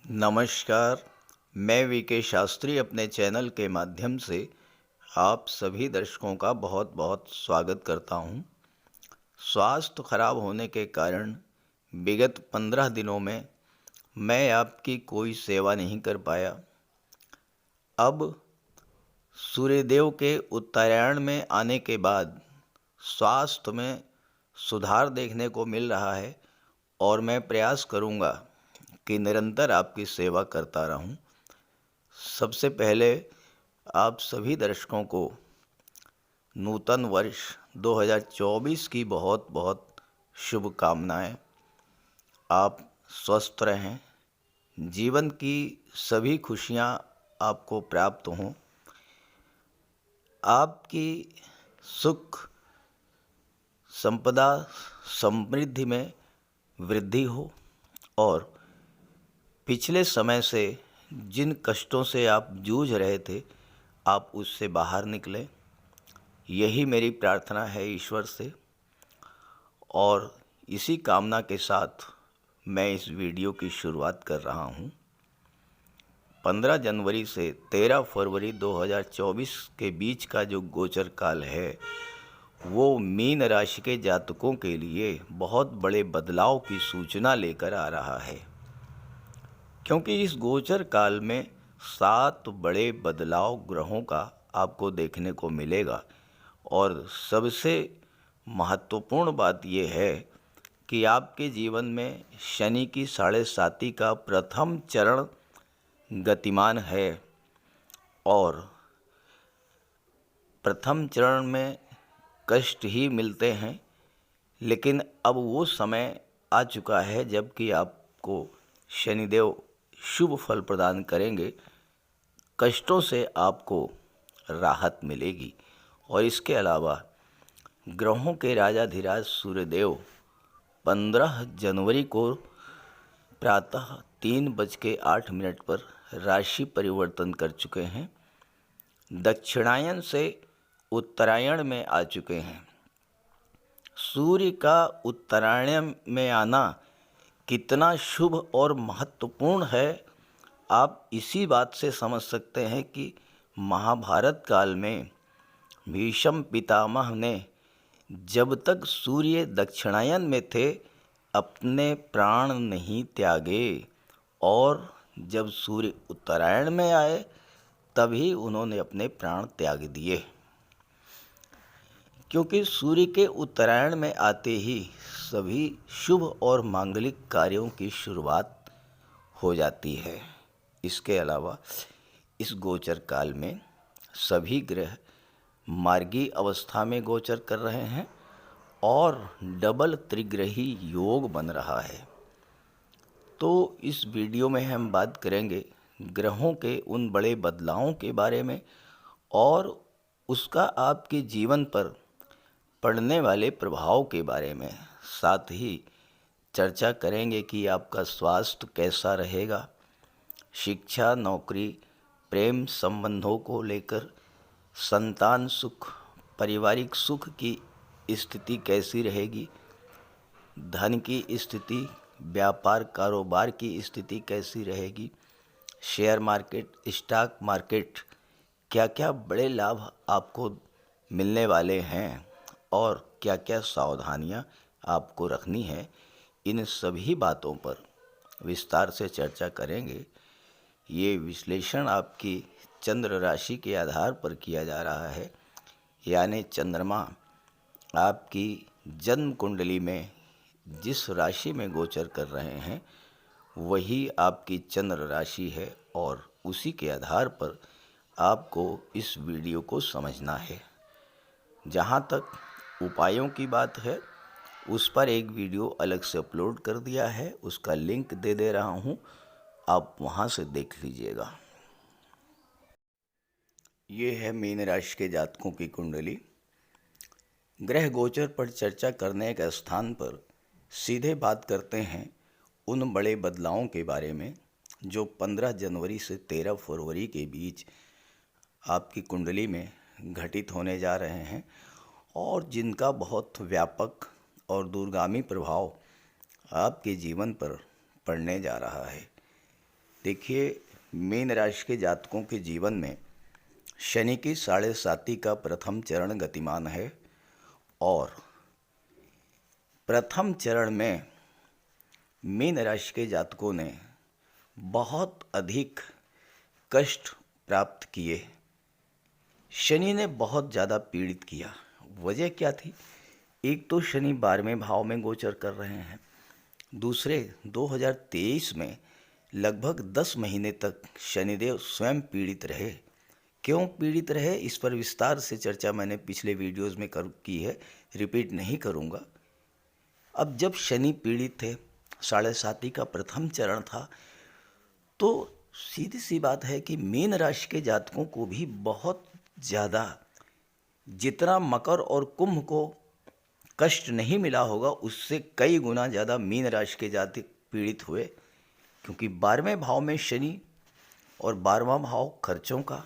नमस्कार। मैं वीके शास्त्री अपने चैनल के माध्यम से आप सभी दर्शकों का बहुत बहुत स्वागत करता हूं। स्वास्थ्य खराब होने के कारण विगत 15 दिनों में मैं आपकी कोई सेवा नहीं कर पाया। अब सूर्यदेव के उत्तरायण में आने के बाद स्वास्थ्य में सुधार देखने को मिल रहा है और मैं प्रयास करूंगा कि निरंतर आपकी सेवा करता रहूं। सबसे पहले आप सभी दर्शकों को नूतन वर्ष 2024 की बहुत बहुत शुभकामनाएं। आप स्वस्थ रहें, जीवन की सभी खुशियां आपको प्राप्त हों, आपकी सुख संपदा समृद्धि में वृद्धि हो और पिछले समय से जिन कष्टों से आप जूझ रहे थे आप उससे बाहर निकलें, यही मेरी प्रार्थना है ईश्वर से। और इसी कामना के साथ मैं इस वीडियो की शुरुआत कर रहा हूँ। 15 जनवरी से 13 फरवरी 2024 के बीच का जो गोचर काल है वो मीन राशि के जातकों के लिए बहुत बड़े बदलाव की सूचना लेकर आ रहा है, क्योंकि इस गोचर काल में 7 बड़े बदलाव ग्रहों का आपको देखने को मिलेगा। और सबसे महत्वपूर्ण बात यह है कि आपके जीवन में शनि की 7.5 का प्रथम चरण गतिमान है और प्रथम चरण में कष्ट ही मिलते हैं, लेकिन अब वो समय आ चुका है जबकि आपको शनिदेव शुभ फल प्रदान करेंगे, कष्टों से आपको राहत मिलेगी। और इसके अलावा ग्रहों के राजाधिराज सूर्यदेव 15 जनवरी को प्रातः 3:08 पर राशि परिवर्तन कर चुके हैं, दक्षिणायन से उत्तरायण में आ चुके हैं। सूर्य का उत्तरायण में आना कितना शुभ और महत्वपूर्ण है आप इसी बात से समझ सकते हैं कि महाभारत काल में भीष्म पितामह ने जब तक सूर्य दक्षिणायन में थे अपने प्राण नहीं त्यागे, और जब सूर्य उत्तरायण में आए तभी उन्होंने अपने प्राण त्याग दिए, क्योंकि सूर्य के उत्तरायण में आते ही सभी शुभ और मांगलिक कार्यों की शुरुआत हो जाती है। इसके अलावा इस गोचर काल में सभी ग्रह मार्गी अवस्था में गोचर कर रहे हैं और डबल त्रिग्रही योग बन रहा है। तो इस वीडियो में हम बात करेंगे ग्रहों के उन बड़े बदलावों के बारे में और उसका आपके जीवन पर पड़ने वाले प्रभाव के बारे में। साथ ही चर्चा करेंगे कि आपका स्वास्थ्य कैसा रहेगा, शिक्षा, नौकरी, प्रेम संबंधों को लेकर, संतान सुख, पारिवारिक सुख की स्थिति कैसी रहेगी, धन की स्थिति, व्यापार कारोबार की स्थिति कैसी रहेगी, शेयर मार्केट, स्टॉक मार्केट, क्या क्या बड़े लाभ आपको मिलने वाले हैं और क्या क्या सावधानियां आपको रखनी है, इन सभी बातों पर विस्तार से चर्चा करेंगे। ये विश्लेषण आपकी चंद्र राशि के आधार पर किया जा रहा है, यानी चंद्रमा आपकी जन्म कुंडली में जिस राशि में गोचर कर रहे हैं वही आपकी चंद्र राशि है और उसी के आधार पर आपको इस वीडियो को समझना है। जहाँ तक उपायों की बात है उस पर एक वीडियो अलग से अपलोड कर दिया है, उसका लिंक दे रहा हूँ, आप वहाँ से देख लीजिएगा। ये है मीन राशि के जातकों की कुंडली। ग्रह गोचर पर चर्चा करने के स्थान पर सीधे बात करते हैं उन बड़े बदलावों के बारे में जो 15 जनवरी से 13 फरवरी के बीच आपकी कुंडली में घटित होने जा रहे हैं और जिनका बहुत व्यापक और दूरगामी प्रभाव आपके जीवन पर पड़ने जा रहा है। देखिए, मीन राशि के जातकों के जीवन में शनि की 7.5 का प्रथम चरण गतिमान है और प्रथम चरण में मीन राशि के जातकों ने बहुत अधिक कष्ट प्राप्त किए। शनि ने बहुत ज़्यादा पीड़ित किया। वजह क्या थी? एक तो शनि 12वें भाव में गोचर कर रहे हैं, दूसरे 2023 में लगभग 10 महीने तक शनिदेव स्वयं पीड़ित रहे। क्यों पीड़ित रहे, इस पर विस्तार से चर्चा मैंने पिछले वीडियोस में की है, रिपीट नहीं करूँगा। अब जब शनि पीड़ित थे, 7.5 का प्रथम चरण था, तो सीधी सी बात है कि मीन राशि के जातकों को भी बहुत ज़्यादा, जितना मकर और कुंभ को कष्ट नहीं मिला होगा उससे कई गुना ज़्यादा मीन राशि के जातक पीड़ित हुए। क्योंकि 12वें भाव में शनि और 12वां भाव खर्चों का,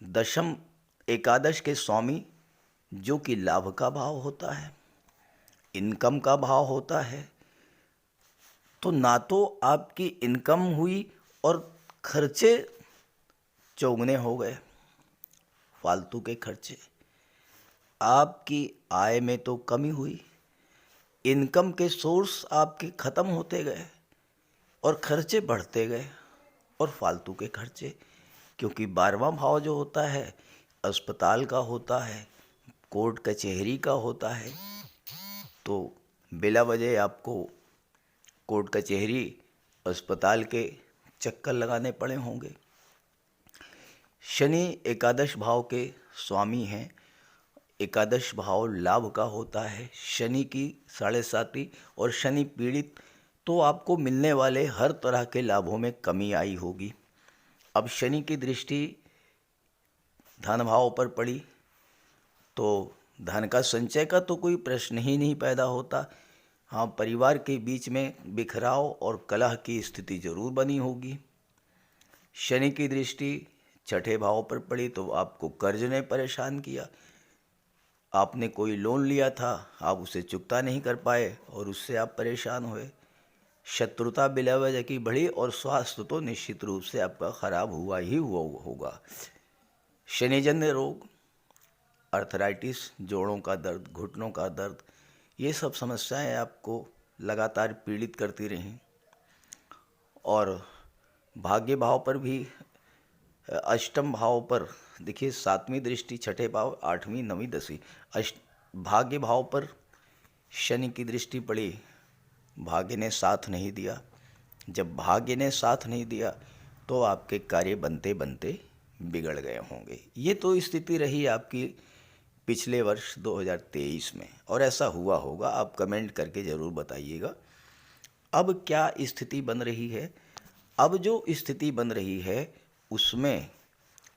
दशम एकादश के स्वामी जो कि लाभ का भाव होता है, इनकम का भाव होता है, तो ना तो आपकी इनकम हुई और खर्चे चौगुने हो गए, फालतू के खर्चे। आपकी आय में तो कमी हुई, इनकम के सोर्स आपके ख़त्म होते गए और खर्चे बढ़ते गए और फालतू के खर्चे। क्योंकि 12वां भाव जो होता है अस्पताल का होता है, कोर्ट कचहरी का होता है, तो बिला वजह आपको कोर्ट कचहरी अस्पताल के चक्कर लगाने पड़े होंगे। शनि एकादश भाव के स्वामी हैं, एकादश भाव लाभ का होता है। शनि की 7.5 और शनि पीड़ित, तो आपको मिलने वाले हर तरह के लाभों में कमी आई होगी। अब शनि की दृष्टि धन भाव पर पड़ी तो धन का संचय का तो कोई प्रश्न ही नहीं पैदा होता। हाँ, परिवार के बीच में बिखराव और कलह की स्थिति जरूर बनी होगी। शनि की दृष्टि छठे भाव पर पड़ी तो आपको कर्ज ने परेशान किया। आपने कोई लोन लिया था, आप उसे चुकता नहीं कर पाए और उससे आप परेशान हुए। शत्रुता बिला वजह की बढ़ी और स्वास्थ्य तो निश्चित रूप से आपका खराब हुआ ही हुआ होगा। शनिजन्य रोग, अर्थराइटिस, जोड़ों का दर्द, घुटनों का दर्द, ये सब समस्याएं आपको लगातार पीड़ित करती रहीं। और भाग्य भाव पर भी, अष्टम भाव पर देखिए, 7वीं दृष्टि छठे भाव, 8वीं, 9वीं, 10वीं, भाग्य भाव पर शनि की दृष्टि पड़ी। भाग्य ने साथ नहीं दिया। जब भाग्य ने साथ नहीं दिया तो आपके कार्य बनते बनते बिगड़ गए होंगे। ये तो स्थिति रही आपकी पिछले वर्ष 2023 में, और ऐसा हुआ होगा। आप कमेंट करके ज़रूर बताइएगा। अब क्या स्थिति बन रही है? अब जो स्थिति बन रही है उसमें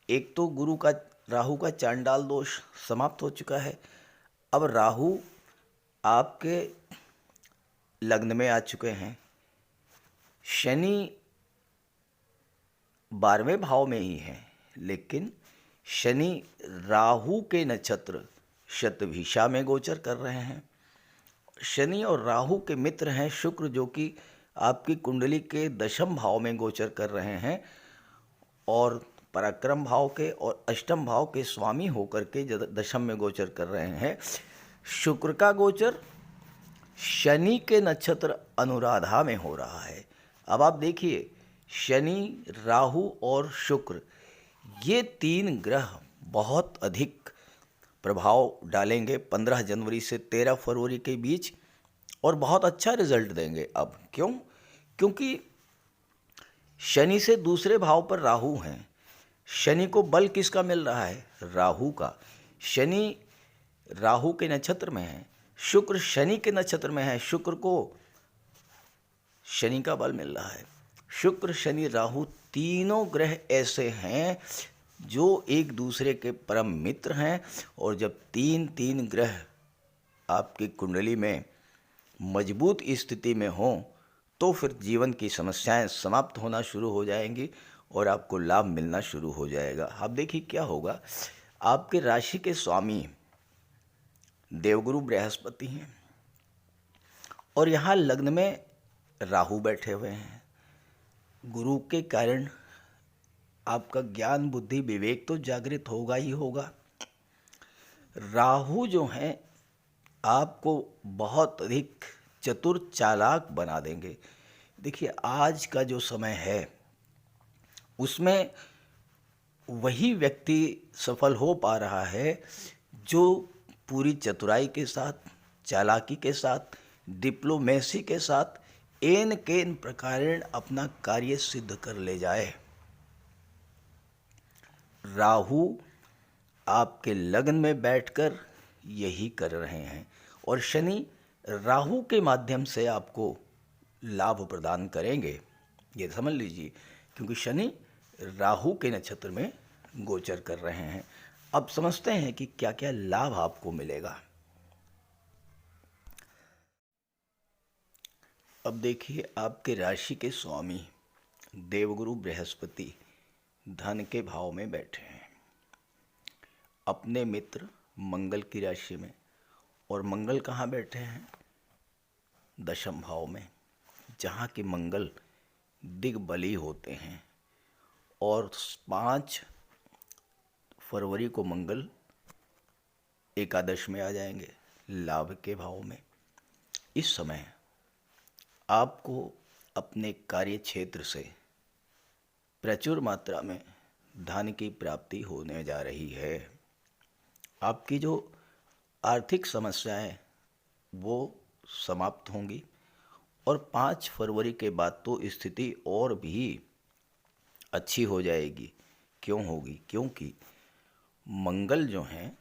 एक तो गुरु का, राहु का चांडाल दोष समाप्त हो चुका है। अब राहु आपके लग्न में आ चुके हैं। शनि 12वें भाव में ही है, लेकिन शनि राहु के नक्षत्र शतभिषा में गोचर कर रहे हैं। शनि और राहु के मित्र हैं शुक्र, जो कि आपकी कुंडली के दशम भाव में गोचर कर रहे हैं और पराक्रम भाव के और अष्टम भाव के स्वामी होकर के दशम में गोचर कर रहे हैं। शुक्र का गोचर शनि के नक्षत्र अनुराधा में हो रहा है। अब आप देखिए, शनि, राहु और शुक्र, ये 3 ग्रह बहुत अधिक प्रभाव डालेंगे 15 जनवरी से 13 फरवरी के बीच और बहुत अच्छा रिजल्ट देंगे। अब क्यों? क्योंकि शनि से दूसरे भाव पर राहु हैं। शनि को बल किसका मिल रहा है? राहु का। शनि राहु के नक्षत्र में है, शुक्र शनि के नक्षत्र में है। शुक्र को शनि का बल मिल रहा है। शुक्र, शनि, राहु तीनों ग्रह ऐसे हैं जो एक दूसरे के परम मित्र हैं। और जब 3 ग्रह आपकी कुंडली में मजबूत स्थिति में हों तो फिर जीवन की समस्याएं समाप्त होना शुरू हो जाएंगी और आपको लाभ मिलना शुरू हो जाएगा। अब देखिए क्या होगा। आपके राशि के स्वामी देवगुरु बृहस्पति हैं और यहाँ लग्न में राहु बैठे हुए हैं। गुरु के कारण आपका ज्ञान बुद्धि विवेक तो जागृत होगा ही होगा। राहु जो हैं आपको बहुत अधिक चतुर चालाक बना देंगे। देखिए आज का जो समय है उसमें वही व्यक्ति सफल हो पा रहा है जो पूरी चतुराई के साथ, चालाकी के साथ, डिप्लोमेसी के साथ एन केन प्रकारेण अपना कार्य सिद्ध कर ले जाए। राहु आपके लग्न में बैठकर यही कर रहे हैं और शनि राहु के माध्यम से आपको लाभ प्रदान करेंगे, ये समझ लीजिए, क्योंकि शनि राहु के नक्षत्र में गोचर कर रहे हैं। अब समझते हैं कि क्या क्या लाभ आपको मिलेगा। अब देखिए आपके राशि के स्वामी देवगुरु बृहस्पति धन के भाव में बैठे हैं, अपने मित्र मंगल की राशि में। और मंगल कहाँ बैठे हैं? दशम भाव में, जहाँ के मंगल दिग्बली होते हैं। और 5 फरवरी को मंगल एकादश में आ जाएंगे लाभ के भाव में। इस समय आपको अपने कार्य क्षेत्र से प्रचुर मात्रा में धन की प्राप्ति होने जा रही है। आपकी जो आर्थिक समस्याएं वो समाप्त होंगी और 5 फरवरी के बाद तो स्थिति और भी अच्छी हो जाएगी। क्यों होगी? क्योंकि मंगल जो हैं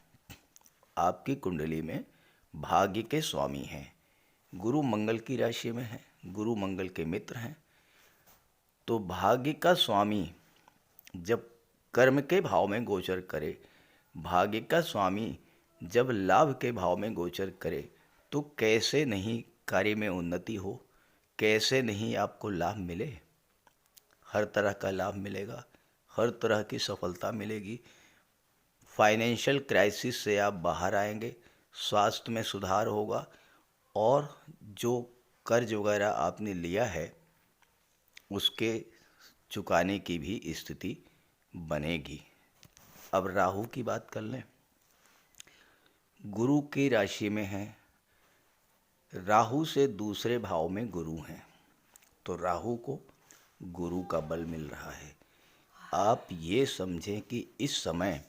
आपकी कुंडली में भाग्य के स्वामी हैं। गुरु मंगल की राशि में है, गुरु मंगल के मित्र हैं। तो भाग्य का स्वामी जब कर्म के भाव में गोचर करे, भाग्य का स्वामी जब लाभ के भाव में गोचर करे, तो कैसे नहीं कार्य में उन्नति हो, कैसे नहीं आपको लाभ मिले। हर तरह का लाभ मिलेगा, हर तरह की सफलता मिलेगी। फाइनेंशियल क्राइसिस से आप बाहर आएंगे, स्वास्थ्य में सुधार होगा और जो कर्ज वगैरह आपने लिया है उसके चुकाने की भी स्थिति बनेगी। अब राहु की बात कर लें। गुरु की राशि में है, राहु से दूसरे भाव में गुरु हैं, तो राहु को गुरु का बल मिल रहा है। आप ये समझें कि इस समय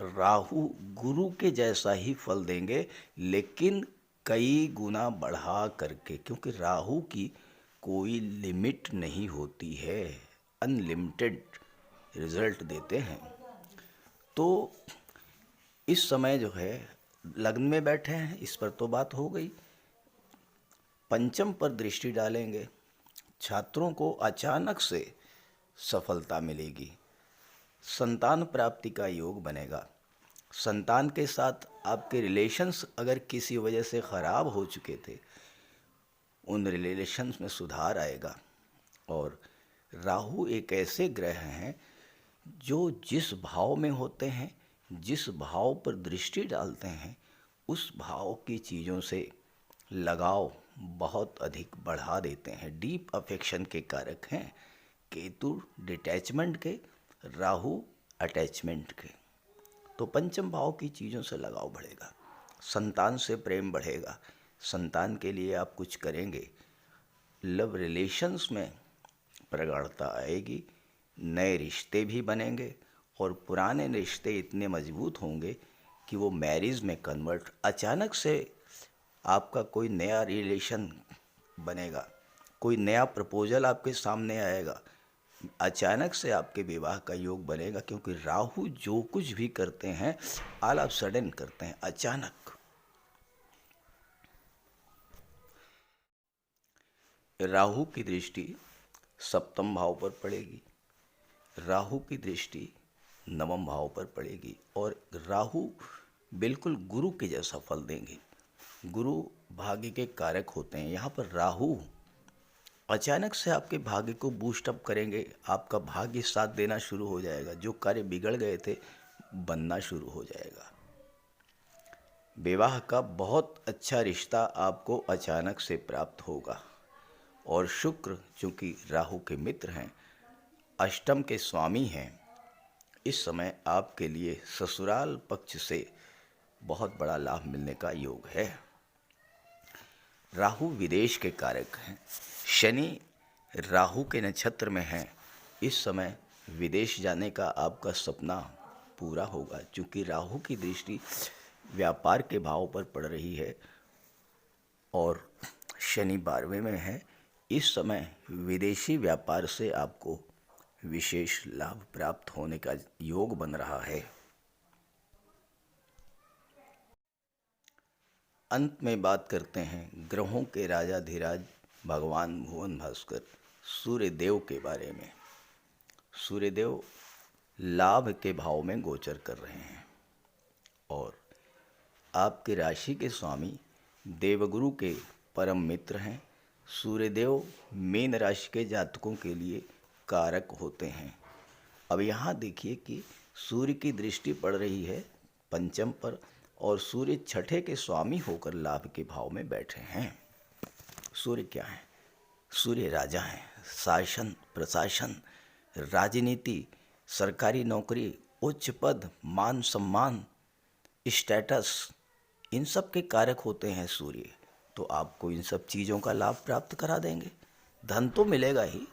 राहु गुरु के जैसा ही फल देंगे, लेकिन कई गुना बढ़ा करके, क्योंकि राहु की कोई लिमिट नहीं होती है, अनलिमिटेड रिजल्ट देते हैं। तो इस समय जो है लग्न में बैठे हैं, इस पर तो बात हो गई। पंचम पर दृष्टि डालेंगे, छात्रों को अचानक से सफलता मिलेगी, संतान प्राप्ति का योग बनेगा। संतान के साथ आपके रिलेशंस अगर किसी वजह से ख़राब हो चुके थे, उन रिलेशंस में सुधार आएगा। और राहु एक ऐसे ग्रह हैं जो जिस भाव में होते हैं, जिस भाव पर दृष्टि डालते हैं, उस भाव की चीज़ों से लगाव बहुत अधिक बढ़ा देते हैं। डीप अफेक्शन के कारक हैं केतु डिटैचमेंट के, राहु अटैचमेंट के। तो पंचम भाव की चीज़ों से लगाव बढ़ेगा, संतान से प्रेम बढ़ेगा, संतान के लिए आप कुछ करेंगे, लव रिलेशंस में प्रगाढ़ता आएगी, नए रिश्ते भी बनेंगे और पुराने रिश्ते इतने मजबूत होंगे कि वो मैरिज में कन्वर्ट। अचानक से आपका कोई नया रिलेशन बनेगा, कोई नया प्रपोजल आपके सामने आएगा, अचानक से आपके विवाह का योग बनेगा। क्योंकि राहु जो कुछ भी करते हैं ऑल ऑफ सडन करते हैं, अचानक। राहु की दृष्टि सप्तम भाव पर पड़ेगी, राहु की दृष्टि नवम भाव पर पड़ेगी और राहु बिल्कुल गुरु के जैसा फल देंगे। गुरु भाग्य के कारक होते हैं। यहाँ पर राहु अचानक से आपके भाग्य को बूस्ट अप करेंगे, आपका भाग्य साथ देना शुरू हो जाएगा, जो कार्य बिगड़ गए थे बनना शुरू हो जाएगा। विवाह का बहुत अच्छा रिश्ता आपको अचानक से प्राप्त होगा और शुक्र चूँकि राहु के मित्र हैं, अष्टम के स्वामी हैं, इस समय आपके लिए ससुराल पक्ष से बहुत बड़ा लाभ मिलने का योग है। राहु विदेश के कारक हैं। शनि राहु के नक्षत्र में हैं। इस समय विदेश जाने का आपका सपना पूरा होगा, क्योंकि राहु की दृष्टि व्यापार के भाव पर पड़ रही है और शनि 12वें में है। इस समय विदेशी व्यापार से आपको विशेष लाभ प्राप्त होने का योग बन रहा है। अंत में बात करते हैं ग्रहों के राजाधिराज भगवान भुवन भास्कर सूर्य देव के बारे में। सूर्य देव लाभ के भाव में गोचर कर रहे हैं और आपके राशि के स्वामी देवगुरु के परम मित्र हैं। सूर्यदेव मीन राशि के जातकों के लिए कारक होते हैं। अब यहाँ देखिए कि सूर्य की दृष्टि पड़ रही है पंचम पर और सूर्य छठे के स्वामी होकर लाभ के भाव में बैठे हैं। सूर्य क्या है? सूर्य राजा हैं। शासन, प्रशासन, राजनीति, सरकारी नौकरी, उच्च पद, मान सम्मान, स्टेटस, इन सब के कारक होते हैं सूर्य। तो आपको इन सब चीज़ों का लाभ प्राप्त करा देंगे। धन तो मिलेगा ही,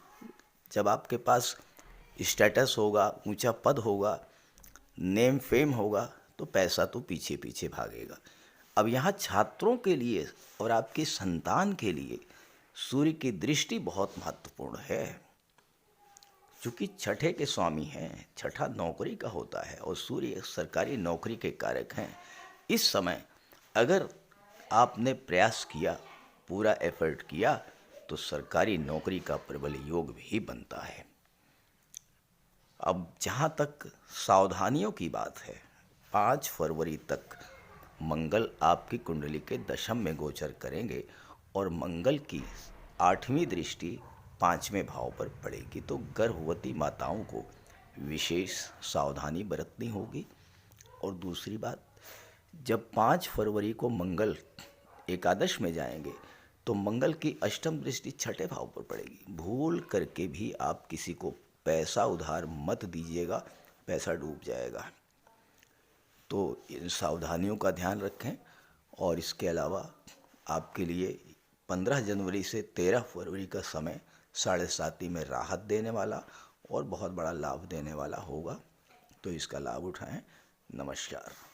जब आपके पास स्टेटस होगा, ऊंचा पद होगा, नेम फेम होगा, तो पैसा तो पीछे पीछे भागेगा। अब यहाँ छात्रों के लिए और आपकी संतान के लिए सूर्य की दृष्टि बहुत महत्वपूर्ण है, क्योंकि छठे के स्वामी हैं। छठा नौकरी का होता है और सूर्य सरकारी नौकरी के कारक हैं। इस समय अगर आपने प्रयास किया, पूरा एफर्ट किया, तो सरकारी नौकरी का प्रबल योग भी बनता है। अब जहाँ तक सावधानियों की बात है, 5 फरवरी तक मंगल आपकी कुंडली के दशम में गोचर करेंगे और मंगल की 8वीं दृष्टि 5वें भाव पर पड़ेगी। तो गर्भवती माताओं को विशेष सावधानी बरतनी होगी। और दूसरी बात, जब 5 फरवरी को मंगल एकादश में जाएंगे तो मंगल की अष्टम दृष्टि छठे भाव पर पड़ेगी। भूल करके भी आप किसी को पैसा उधार मत दीजिएगा, पैसा डूब जाएगा। तो इन सावधानियों का ध्यान रखें। और इसके अलावा आपके लिए 15 जनवरी से 13 फरवरी का समय 7.5 में राहत देने वाला और बहुत बड़ा लाभ देने वाला होगा। तो इसका लाभ उठाएं। नमस्कार।